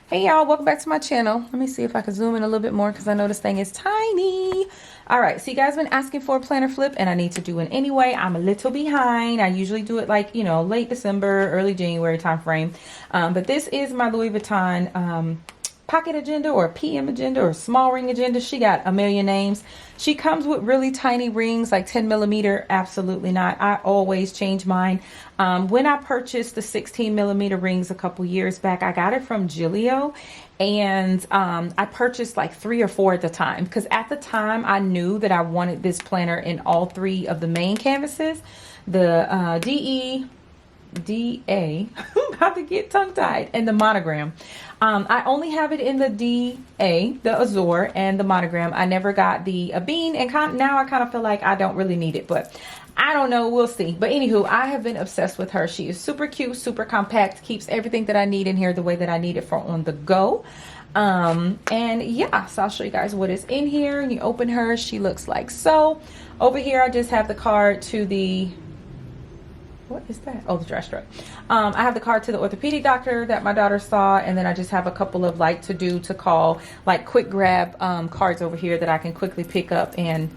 Hey y'all, welcome back to my channel. Let me see if I can zoom in a little bit more because I know this thing is tiny. All right, so you guys been asking for a planner flip and I need to do it anyway. I'm a little behind. I usually do it like, late December, early January time frame. But this is my Louis Vuitton pocket agenda or PM agenda or small ring agenda. She got a million names. She comes with really tiny rings, like 10 millimeter. Absolutely not. I always change mine. When I purchased the 16 millimeter rings a couple years back, I got it from Gillio, and I purchased like 3 or 4 at the time because at the time I knew that I wanted this planner in all 3 of the main canvases, the DA, I'm about to get tongue tied, and the monogram. I only have it in the DA, the Azure, and the monogram. I never got the bean, and now I kind of feel like I don't really need it, but I don't know, we'll see. But anywho, I have been obsessed with her. She is super cute, super compact, keeps everything that I need in here the way that I need it for on the go. And yeah, so I'll show you guys what is in here. And you open her, she looks like so. Over here, I just have the card to the, what is that? Oh, the trash truck. I have the card to the orthopedic doctor that my daughter saw, and then I just have a couple of like to call, like quick grab cards over here that I can quickly pick up and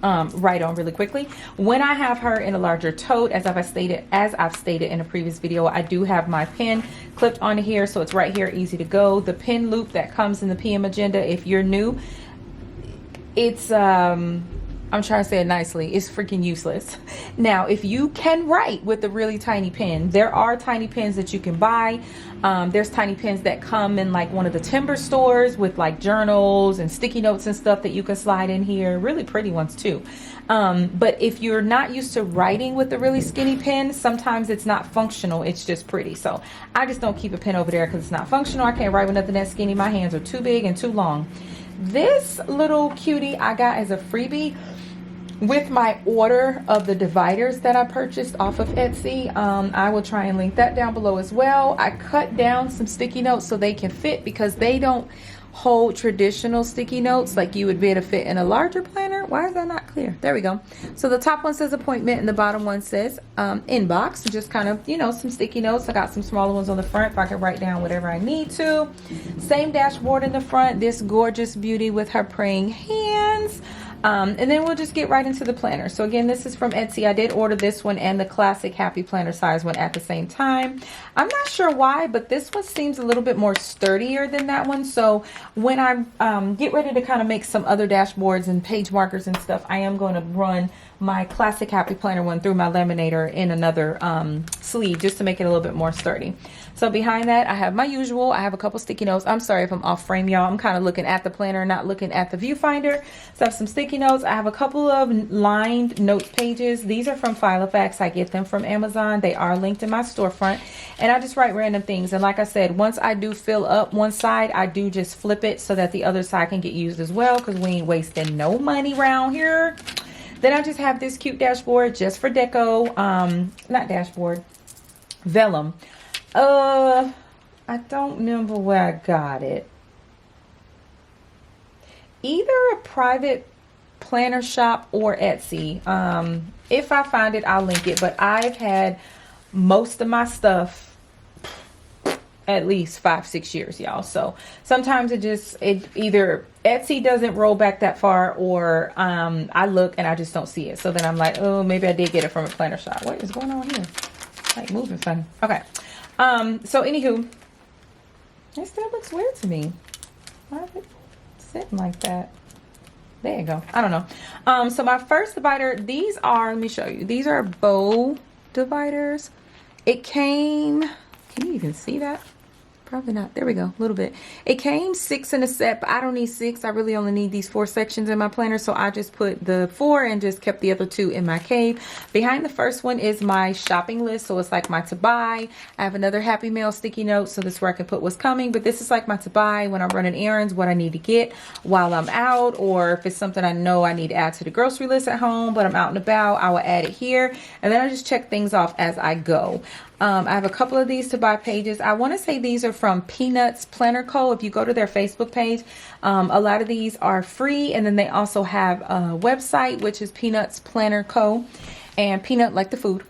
write on really quickly. When I have her in a larger tote, as I've stated in a previous video, I do have my pen clipped onto here, so it's right here, easy to go. The pen loop that comes in the PM agenda, if you're new, it's I'm trying to say it nicely, it's freaking useless. Now, if you can write with a really tiny pen, there are tiny pens that you can buy. There's tiny pens that come in like one of the timber stores with like journals and sticky notes and stuff that you can slide in here. Really pretty ones too. But if you're not used to writing with a really skinny pen, sometimes it's not functional, it's just pretty. So I just don't keep a pen over there because it's not functional. I can't write with nothing that skinny. My hands are too big and too long. This little cutie I got as a freebie with my order of the dividers that I purchased off of Etsy. I will try and link that down below as well. I cut down some sticky notes so they can fit because they don't hold traditional sticky notes like you would be able to fit in a larger planner. Why is that not clear? There we go. So the top one says appointment and the bottom one says inbox. So just kind of, some sticky notes. I got some smaller ones on the front if I can write down whatever I need to. Same dashboard in the front. This gorgeous beauty with her praying hands. And then we'll just get right into the planner. So again, this is from Etsy. I did order this one and the classic happy planner size one at the same time. I'm not sure why, but this one seems a little bit more sturdier than that one. So when I get ready to kind of make some other dashboards and page markers and stuff, I am going to run my classic happy planner one through my laminator in another sleeve just to make it a little bit more sturdy. So behind that, I have my usual. I have a couple sticky notes. I'm sorry if I'm off frame, y'all. I'm kind of looking at the planner, not looking at the viewfinder. So I have some sticky notes. I have a couple of lined notes pages. These are from FILOFAX. I get them from Amazon. They are linked in my storefront. And I just write random things. And like I said, once I do fill up one side, I do just flip it so that the other side can get used as well, because we ain't wasting no money around here. Then I just have this cute dashboard just for deco. Not dashboard, vellum. I don't remember where I got it. Either a private planner shop or Etsy. If I find it, I'll link it. But I've had most of my stuff at least 5-6 years, y'all. So sometimes it either Etsy doesn't roll back that far, or I look and I just don't see it. So then I'm like, oh, maybe I did get it from a planner shop. What is going on here? Like moving funny. Okay. So anywho, it still looks weird to me. Why is it sitting like that? There you go. I don't know. So my first divider, these are, let me show you. These are bow dividers. It came, can you even see that? Probably not. There we go. A little bit. It came 6 in a set, but I don't need 6. I really only need these 4 sections in my planner. So I just put the 4 and just kept the other 2 in my cave. Behind the first one is my shopping list. So it's like my to buy. I have another Happy Mail sticky note. So this is where I can put what's coming. But this is like my to buy when I'm running errands, what I need to get while I'm out. Or if it's something I know I need to add to the grocery list at home, but I'm out and about, I will add it here. And then I just check things off as I go. I have a couple of these to buy pages. I want to say these are from Peanuts Planner Co. If you go to their Facebook page, a lot of these are free. And then they also have a website, which is Peanuts Planner Co. and peanut like the food.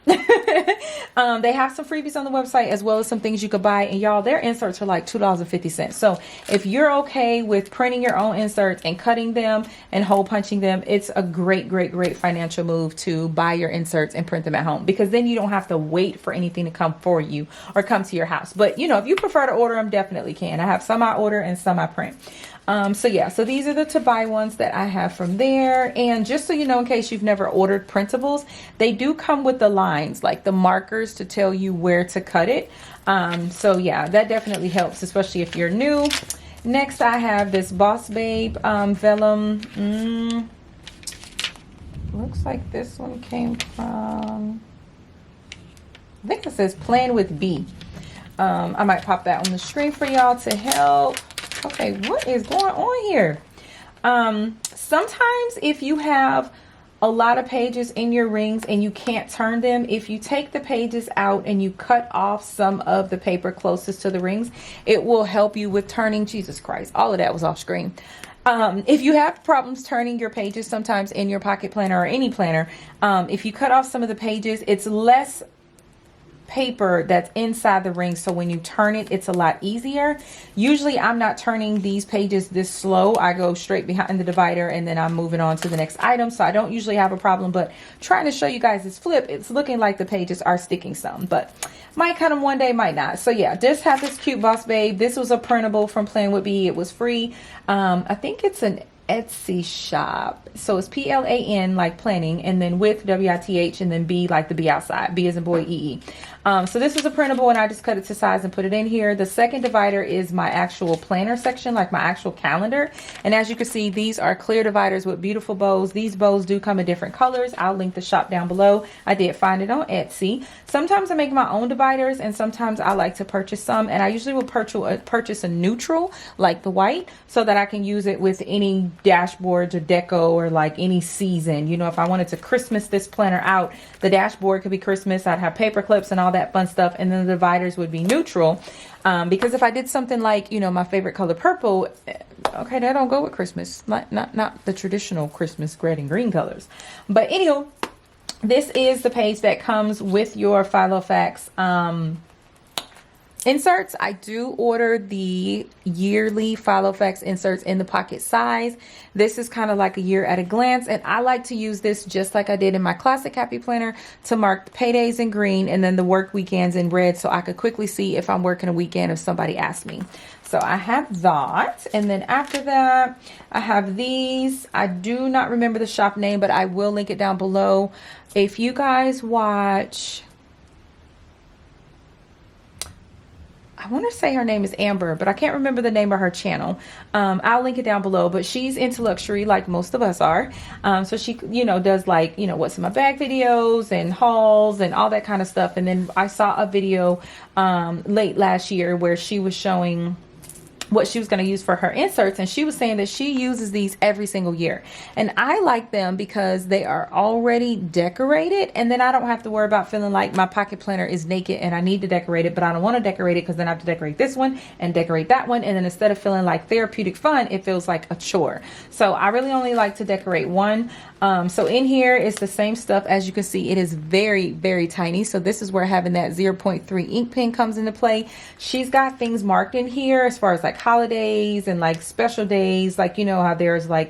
They have some freebies on the website as well as some things you could buy. And y'all, their inserts are like $2.50. So if you're okay with printing your own inserts and cutting them and hole punching them, it's a great, great, great financial move to buy your inserts and print them at home, because then you don't have to wait for anything to come for you or come to your house. But you know, if you prefer to order them, definitely can. I have some I order and some I print. So yeah, so these are the to buy ones that I have from there. And just so you know, in case you've never ordered printables, they do come with the lines, like the markers to tell you where to cut it. So yeah, that definitely helps, especially if you're new. Next, I have this Boss Babe vellum. Looks like this one came from, I think it says Plan with B. I might pop that on the screen for y'all to help. Okay, what is going on here? Sometimes if you have a lot of pages in your rings and you can't turn them, if you take the pages out and you cut off some of the paper closest to the rings, it will help you with turning. Jesus Christ, all of that was off screen. If you have problems turning your pages sometimes in your pocket planner or any planner, if you cut off some of the pages, it's less paper that's inside the ring, so when you turn it, it's a lot easier. Usually I'm not turning these pages this slow. I go straight behind the divider and then I'm moving on to the next item, so I don't usually have a problem. But trying to show you guys this flip, it's looking like the pages are sticking some, but might cut them one day, might not. So yeah, just have this cute Boss Babe. This was a printable from Plan with B. It was free. I think it's an Etsy shop, so it's PLAN like planning, and then with WITH, and then B like the B outside, B as in boy, EE. So this is a printable, and I just cut it to size and put it in here. The second divider is my actual planner section, like my actual calendar. And as you can see, these are clear dividers with beautiful bows. These bows do come in different colors. I'll link the shop down below. I did find it on Etsy. Sometimes I make my own dividers, and sometimes I like to purchase some, and I usually will purchase a neutral like the white, so that I can use it with any dashboards or deco or like any season. You know, if I wanted to Christmas this planner out, the dashboard could be Christmas. I'd have paper clips and all that fun stuff, and then the dividers would be neutral, because if I did something like, you know, my favorite color purple, okay, that don't go with Christmas, not the traditional Christmas red and green colors. But anywho, this is the page that comes with your FILOFAX inserts. I do order the yearly FILOFAX inserts in the pocket size. This is kind of like a year at a glance, and I like to use this just like I did in my classic happy planner to mark the paydays in green and then the work weekends in red, so I could quickly see if I'm working a weekend if somebody asked me. So I have that, and then after that I have these. I do not remember the shop name, but I will link it down below. If you guys watch, I want to say her name is Amber, but I can't remember the name of her channel. I'll link it down below, but she's into luxury like most of us are. So she, you know, does like, you know, what's in my bag videos and hauls and all that kind of stuff. And then I saw a video late last year where she was showing what she was going to use for her inserts, and she was saying that she uses these every single year, and I like them because they are already decorated, and then I don't have to worry about feeling like my pocket planner is naked and I need to decorate it, but I don't want to decorate it because then I have to decorate this one and decorate that one, and then instead of feeling like therapeutic fun, it feels like a chore. So I really only like to decorate one. So in here is the same stuff. As you can see, it is very, very tiny. So this is where having that 0.3 ink pen comes into play. She's got things marked in here as far as like holidays and like special days, like, you know how there's like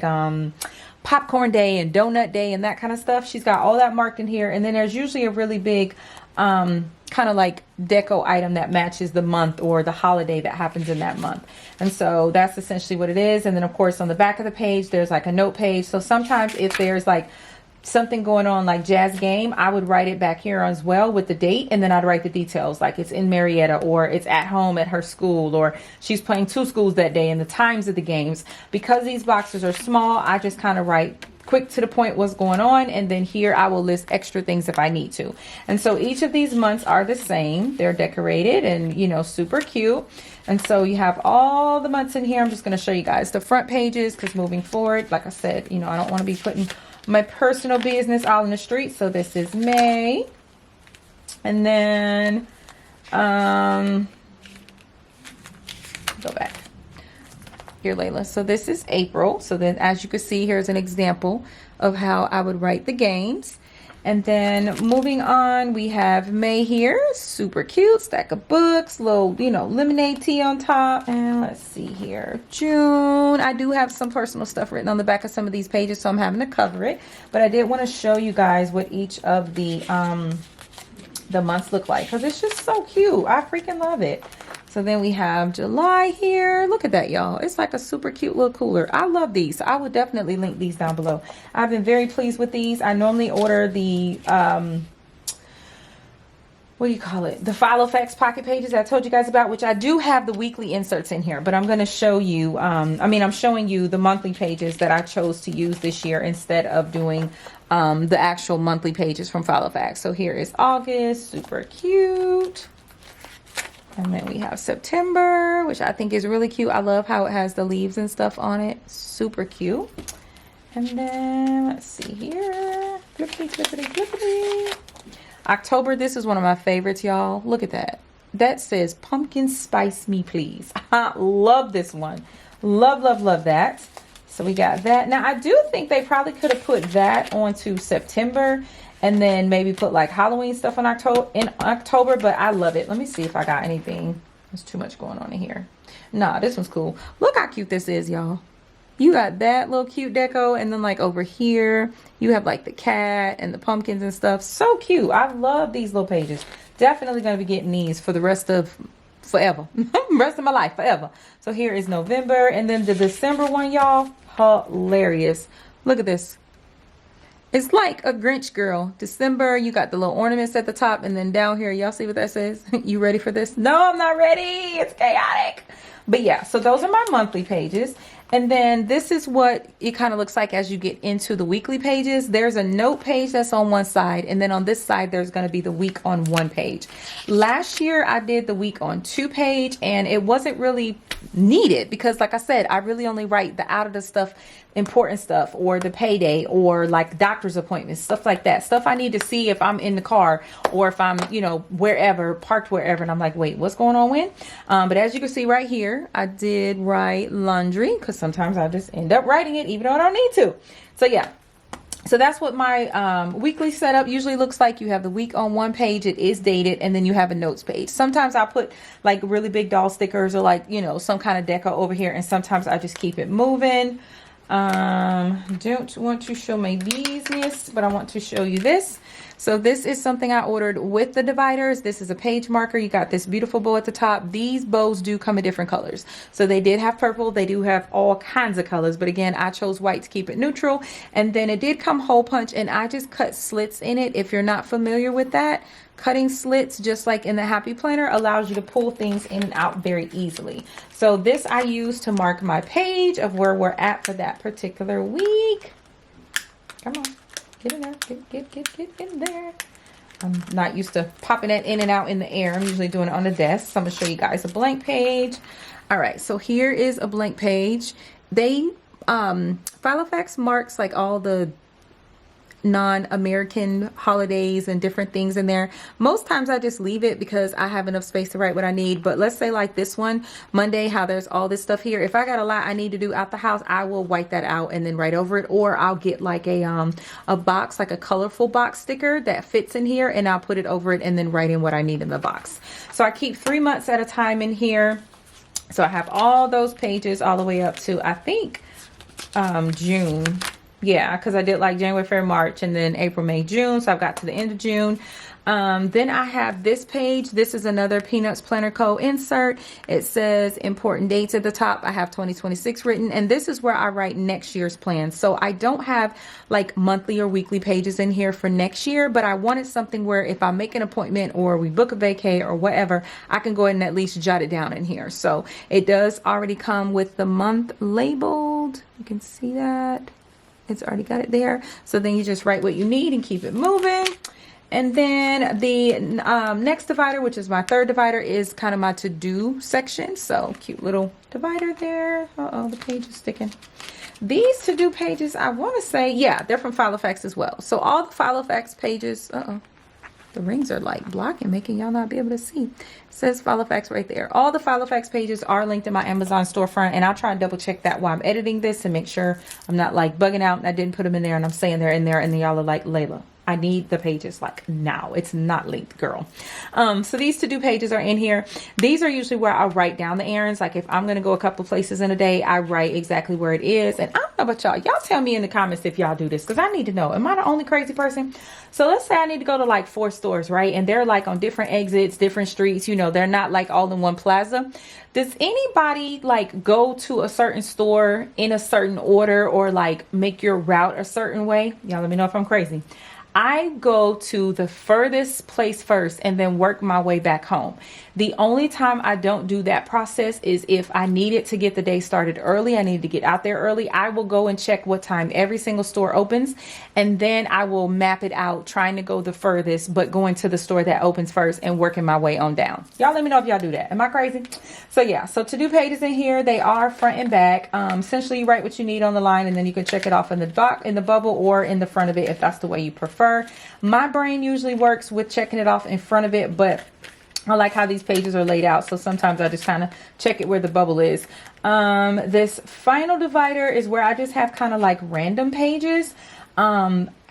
popcorn day and donut day and that kind of stuff. She's got all that marked in here, and then there's usually a really big kind of like deco item that matches the month or the holiday that happens in that month. And so that's essentially what it is. And then of course on the back of the page there's like a note page. So sometimes if there's like something going on like jazz game, I would write it back here as well with the date, and then I'd write the details, like it's in Marietta, or it's at home at her school, or she's playing 2 schools that day, and the times of the games. Because these boxes are small, I just kind of write quick to the point what's going on, and then here I will list extra things if I need to. And so each of these months are the same. They're decorated and, you know, super cute. And so you have all the months in here. I'm just going to show you guys the front pages, because moving forward, like I said, you know, I don't want to be putting my personal business out in the street. So this is May, and then go back here, Layla. So this is April. So then as you can see, here's an example of how I would write the games. And then moving on, we have May here. Super cute. Stack of books. Little, you know, lemonade tea on top. And let's see here. June. I do have some personal stuff written on the back of some of these pages, so I'm having to cover it. But I did want to show you guys what each of the months look like, because it's just so cute. I freaking love it. So then we have July here. Look at that, y'all. It's like a super cute little cooler. I love these. So I would definitely link these down below. I've been very pleased with these. I normally order the, what do you call it? The FILOFAX pocket pages I told you guys about, which I do have the weekly inserts in here. But I'm going to show you, I'm showing you the monthly pages that I chose to use this year instead of doing the actual monthly pages from FILOFAX. So here is August. Super cute. And then we have September, which I think is really cute. I love how it has the leaves and stuff on it. Super cute. And then let's see here. Flippity, flippity, flippity. October, this is one of my favorites, y'all. Look at that. That says pumpkin spice me, please. I love this one. Love, love, love that. So we got that. Now, I do think they probably could have put that onto September and then maybe put like Halloween stuff in October, but I love it. Let me see if I got anything. There's too much going on in here. Nah, this one's cool. Look how cute this is, y'all. You got that little cute deco, and then like over here, you have like the cat and the pumpkins and stuff. So cute. I love these little pages. Definitely going to be getting these for the rest of forever. Rest of my life, forever. So here is November, and then the December one, y'all. Hilarious. Look at this. It's like a Grinch girl. December, you got the little ornaments at the top, and then down here, y'all see what that says? You ready for this? No, I'm not ready. It's chaotic. But yeah, so those are my monthly pages. And then this is what it kind of looks like as you get into the weekly pages. There's a note page that's on one side, and then on this side, there's going to be the week on one page. Last year, I did the week on two page, and it wasn't really needed because, like I said, I really only write the out of the stuff, important stuff, or the payday, or like doctor's appointments, stuff like that. Stuff I need to see if I'm in the car or if I'm, you know, wherever, parked wherever, and I'm like, wait, what's going on when? But as you can see right here, I did write laundry because sometimes I just end up writing it even though I don't need to. So yeah. So that's what my weekly setup usually looks like. You have the week on one page, it is dated, and then you have a notes page. Sometimes I'll put like really big doll stickers or like, you know, some kind of deco over here, and sometimes I just keep it moving. Don't want to show my business, but I want to show you this. So this is something I ordered with the dividers. This is a page marker. You got this beautiful bow at the top. These bows do come in different colors. So they did have purple. They do have all kinds of colors. But again, I chose white to keep it neutral. And then it did come hole punch, and I just cut slits in it. If you're not familiar with that, cutting slits, just like in the Happy Planner, allows you to pull things in and out very easily. So this I use to mark my page of where we're at for that particular week. Come on. Get in there, get in there. I'm not used to popping that in and out in the air. I'm usually doing it on the desk. So I'm gonna show you guys a blank page. All right, so here is a blank page. They, FILOFAX marks like all the non-American holidays and different things in there. Most times I just leave it because I have enough space to write what I need. But let's say like this one, Monday, how there's all this stuff here. If I got a lot I need to do out the house, I will wipe that out and then write over it. Or I'll get like a box, like a colorful box sticker that fits in here, and I'll put it over it and then write in what I need in the box. So I keep 3 months at a time in here. So I have all those pages all the way up to, I think, June. Yeah, because I did like January, February, March, and then April, May, June. So I've got to the end of June. Then I have this page. This is another Peanuts Planner Co. insert. It says important dates at the top. I have 2026 written, and this is where I write next year's plans. So I don't have like monthly or weekly pages in here for next year, but I wanted something where if I make an appointment or we book a vacay or whatever, I can go ahead and at least jot it down in here. So it does already come with the month labeled. You can see that. It's already got it there. So then you just write what you need and keep it moving. And then the next divider, which is my third divider, is kind of my to-do section. So cute little divider there. Uh-oh, the page is sticking. These to-do pages, I want to say, yeah, they're from FILOFAX as well. So all the FILOFAX pages, the rings are like blocking, making y'all not be able to see. It says FILOFAX right there. All the FILOFAX pages are linked in my Amazon storefront, and I'll try and double check that while I'm editing this and make sure I'm not like bugging out and I didn't put them in there and I'm saying they're in there and then y'all are like, Layla, I need the pages like now. It's not linked, girl. So these to-do pages are in here. These are usually where I write down the errands. Like if I'm going to go a couple places in a day, I write exactly where it is. And I don't know about y'all. Y'all tell me in the comments if y'all do this, because I need to know. Am I the only crazy person? So let's say I need to go to like 4 stores, right? And they're like on different exits, different streets. You know, they're not like all in one plaza. Does anybody like go to a certain store in a certain order, or like make your route a certain way? Y'all let me know if I'm crazy. I go to the furthest place first and then work my way back home. The only time I don't do that process is if I needed to get the day started early. I need to get out there early. I will go and check what time every single store opens, and then I will map it out, trying to go the furthest, but going to the store that opens first and working my way on down. Y'all let me know if y'all do that. Am I crazy? So yeah, so to-do pages in here, they are front and back. Essentially you write what you need on the line, and then you can check it off in the doc, in the bubble, or in the front of it if that's the way you prefer. My brain usually works with checking it off in front of it, but I like how these pages are laid out, so sometimes I just kind of check it where the bubble is. This final divider is where I just have kind of like random pages.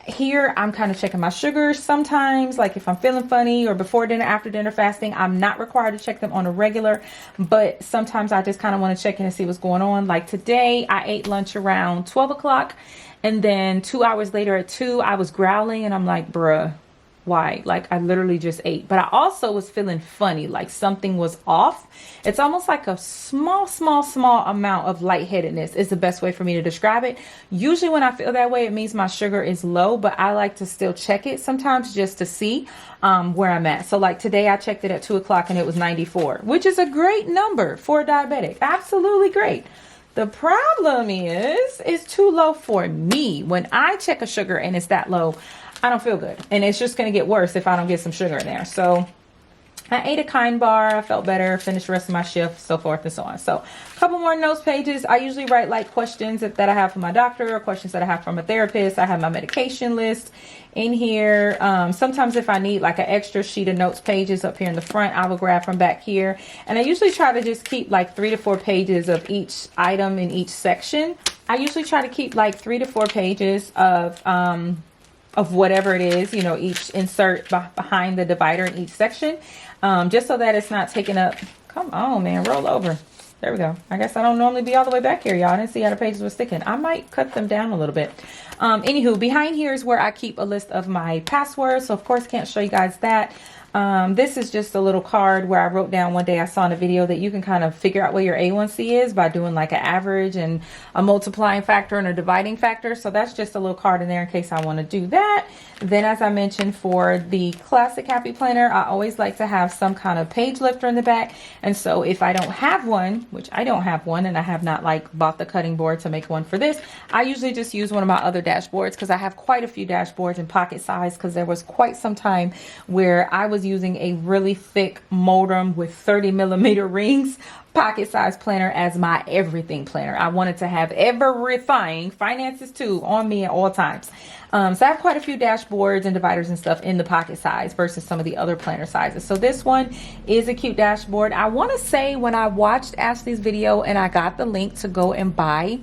Here I'm kind of checking my sugars sometimes, like if I'm feeling funny, or before dinner, after dinner fasting. I'm not required to check them on a regular, but sometimes I just kind of want to check in and see what's going on. Like today I ate lunch around 12 o'clock, and then 2 hours later at 2 I was growling, and I'm like, bruh, why? Like I literally just ate. But I also was feeling funny, like something was off. It's almost like a small amount of lightheadedness is the best way for me to describe it. Usually when I feel that way, it means my sugar is low, but I like to still check it sometimes just to see where I'm at. So like today I checked it at 2 o'clock and it was 94, which is a great number for a diabetic. Absolutely great. The problem is it's too low for me. When I check a sugar and it's that low, I don't feel good, and it's just going to get worse if I don't get some sugar in there. So I ate a Kind bar, I felt better, finished the rest of my shift, so forth and so on. So a couple more notes pages. I usually write like questions that I have from my doctor, or questions that I have from a therapist. I have my medication list in here. Sometimes if I need like an extra sheet of notes pages up here in the front, I will grab from back here. And I usually try to just keep like 3 to 4 pages of each item in each section. I usually try to keep like 3 to 4 pages of whatever it is, you know, each insert behind the divider in each section, just so that it's not taking up. Come on, man, roll over. There we go. I guess I don't normally be all the way back here, y'all. I didn't see how the pages were sticking. I might cut them down a little bit. Anywho, behind here is where I keep a list of my passwords, so of course can't show you guys that. This is just a little card where I wrote down one day I saw in a video that you can kind of figure out what your A1C is by doing like an average and a multiplying factor and a dividing factor. So that's just a little card in there in case I want to do that. Then, as I mentioned, for the classic happy planner, I always like to have some kind of page lifter in the back. And so if I don't have one, which I don't have one, and I have not like bought the cutting board to make one for this, I usually just use one of my other dashboards, because I have quite a few dashboards in pocket size, because there was quite some time where I was using a really thick Moldrum with 30mm rings pocket size planner as my everything planner. I wanted to have everything, finances too, on me at all times. So I have quite a few dashboards and dividers and stuff in the pocket size versus some of the other planner sizes. So this one is a cute dashboard. I want to say when I watched Ashley's video and I got the link to go and buy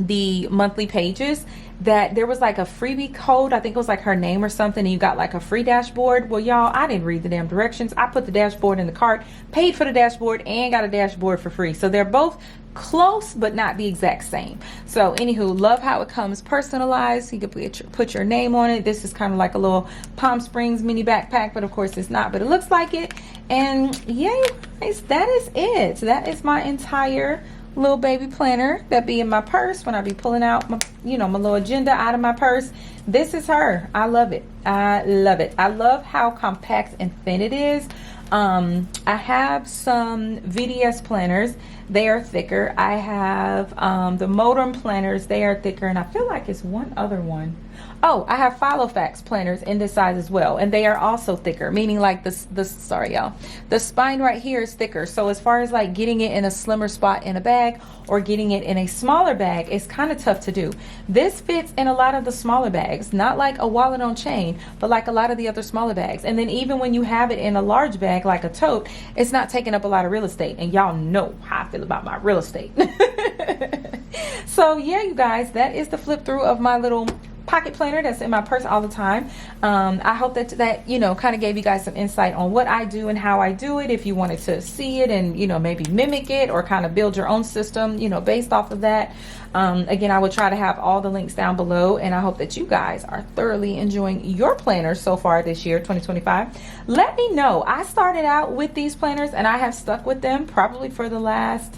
the monthly pages, that there was like a freebie code. I think it was like her name or something, and you got like a free dashboard. Well, y'all, I didn't read the damn directions. I put the dashboard in the cart, paid for the dashboard, and got a dashboard for free. So they're both close but not the exact same. So anywho, love how it comes personalized. You can put your name on it. This is kind of like a little Palm Springs mini backpack, but of course it's not, but it looks like it. And yeah, guys, that is it. So that is my entire little baby planner that be in my purse when I be pulling out my, you know, my little agenda out of my purse. This is her. I love it. I love it. I love how compact and thin it is. I have some VDS planners. They are thicker. I have the Moldrum planners. They are thicker, and I feel like it's one other one. Oh, I have FILOFAX planners in this size as well, and they are also thicker, meaning like sorry y'all, the spine right here is thicker. So as far as like getting it in a slimmer spot in a bag or getting it in a smaller bag, it's kind of tough to do. This fits in a lot of the smaller bags, not like a wallet on chain, but like a lot of the other smaller bags. And then even when you have it in a large bag like a tote, it's not taking up a lot of real estate, and y'all know how I feel about my real estate. So yeah, you guys, that is the flip through of my little pocket planner that's in my purse all the time. I hope that you know, kind of gave you guys some insight on what I do and how I do it. If you wanted to see it and, you know, maybe mimic it or kind of build your own system, you know, based off of that. Again, I will try to have all the links down below, and I hope that you guys are thoroughly enjoying your planners so far this year, 2025. Let me know. I started out with these planners and I have stuck with them probably for the last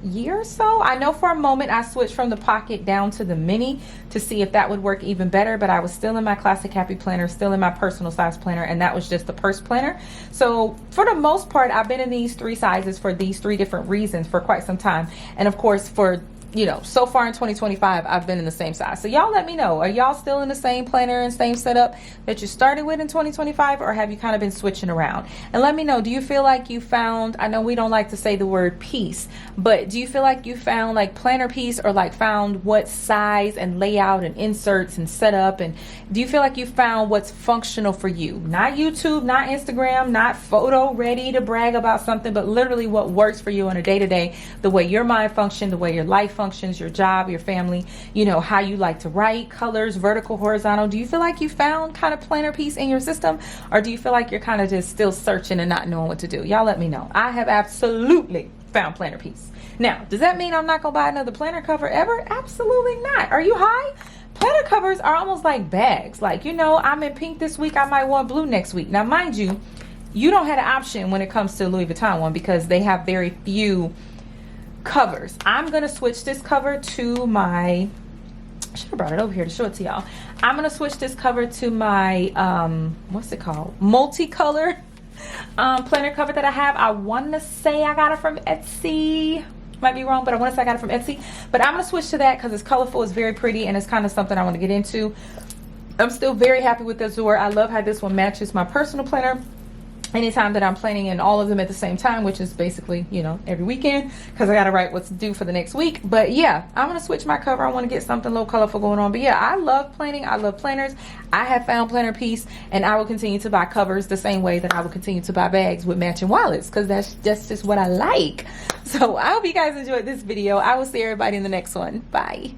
year or so. I know for a moment I switched from the pocket down to the mini to see if that would work even better, but I was still in my classic happy planner, still in my personal size planner, and that was just the purse planner. So for the most part, I've been in these 3 sizes for these 3 different reasons for quite some time. And of course, for, you know, so far in 2025, I've been in the same size. So y'all let me know, are y'all still in the same planner and same setup that you started with in 2025, or have you kind of been switching around? And let me know, do you feel like you found, I know we don't like to say the word piece, but do you feel like you found like planner piece, or like found what size and layout and inserts and setup, and do you feel like you found what's functional for you? Not YouTube, not Instagram, not photo ready to brag about something, but literally what works for you on a day-to-day, the way your mind functions, the way your life functions, your job, your family, you know, how you like to write, colors, vertical, horizontal. Do you feel like you found kind of planner piece in your system, or do you feel like you're kind of just still searching and not knowing what to do? Y'all let me know. I have absolutely found planner piece. Now, does that mean I'm not gonna buy another planner cover ever? Absolutely not. Are you high? Planner covers are almost like bags. Like, you know, I'm in pink this week, I might want blue next week. Now, mind you, you don't have an option when it comes to Louis Vuitton one, because they have very few covers. I'm gonna switch this cover to my, I should have brought it over here to show it to y'all. I'm gonna switch this cover to my what's it called, multicolor planner cover that I have. I want to say I got it from Etsy, might be wrong, but I want to say I got it from Etsy. But I'm gonna switch to that because it's colorful, it's very pretty, and it's kind of something I want to get into. I'm still very happy with the Azure. I love how this one matches my personal planner anytime that I'm planning in all of them at the same time, which is basically, you know, every weekend, because I got to write what's due for the next week. But yeah, I'm going to switch my cover. I want to get something a little colorful going on. But yeah, I love planning. I love planners. I have found planner piece, and I will continue to buy covers the same way that I will continue to buy bags with matching wallets, because that's just what I like. So I hope you guys enjoyed this video. I will see everybody in the next one. Bye.